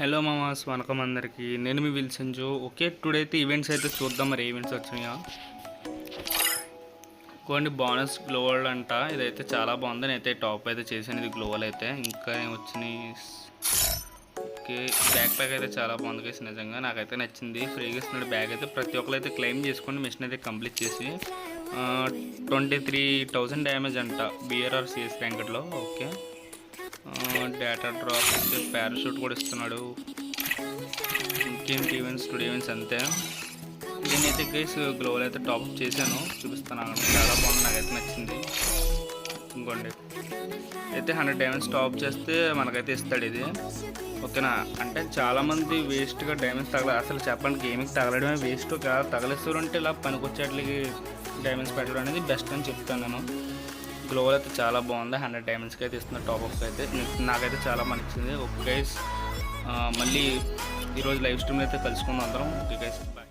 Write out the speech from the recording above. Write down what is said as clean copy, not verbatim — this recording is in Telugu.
హలో మామాస్ వనకం అందరికి. నేను మీ విల్సంజు. ఓకే, టుడే అయితే ఈవెంట్స్ అయితే చూద్దాం. మరి ఈవెంట్స్ వచ్చినాయా కొన్ని బోనస్ గ్లోవల్ అంట. ఇదైతే చాలా బాగుంది. నేనైతే టాప్ అయితే చేశాను. ఇది గ్లోవల్ అయితే ఇంకా ఏం వచ్చినాయి. ఓకే, బ్యాక్ ప్యాక్ అయితే చాలా బాగుంది గైస్. నిజంగా నాకైతే నచ్చింది. ఫ్రీగా ఇస్తున్నాడు బ్యాగ్ అయితే. ప్రతి ఒక్కరు అయితే క్లెయిమ్ చేసుకొని మిషన్ అయితే కంప్లీట్ చేసి 23,000 డ్యామేజ్ అంట బిఆర్ఆర్ సిఎస్ ర్యాంకెట్లో. ఓకే, డేటా డ్రాప్ అయితే పారాషూట్ కూడా ఇస్తున్నాడు. ఇంకేంటి ఈవెంట్స్, టుడే ఈవెంట్స్ అంతే. నేనైతే గైస్ గ్లోవల్ అయితే టాప్అప్ చేశాను, చూపిస్తాను. చాలా బాగుంది, నాకైతే నచ్చింది. ఇంకోండి అయితే 100 డైమండ్స్ టాప్ చేస్తే మనకైతే ఇస్తాడు ఇది. ఓకేనా, అంటే చాలామంది వేస్ట్గా డైమండ్స్ అసలు చెప్పండి, గేమింగ్ తగలడమే వేస్ట్. తగలేస్తారు అంటే ఇలా పనికొచ్చేట్లకి డైమండ్స్ పెట్టడం అనేది బెస్ట్ అని చెప్తాను నేను. గ్లోవల్ అయితే చాలా బాగుంది. 100 డైమండ్స్కి అయితే ఇస్తున్న టాప్అప్ అయితే నాకైతే చాలా నచ్చింది. ఓకే గైస్, మళ్ళీ ఈరోజు లైవ్ స్ట్రీమ్లో అయితే కలుసుకుందాం అందరం. Okay guys, bye.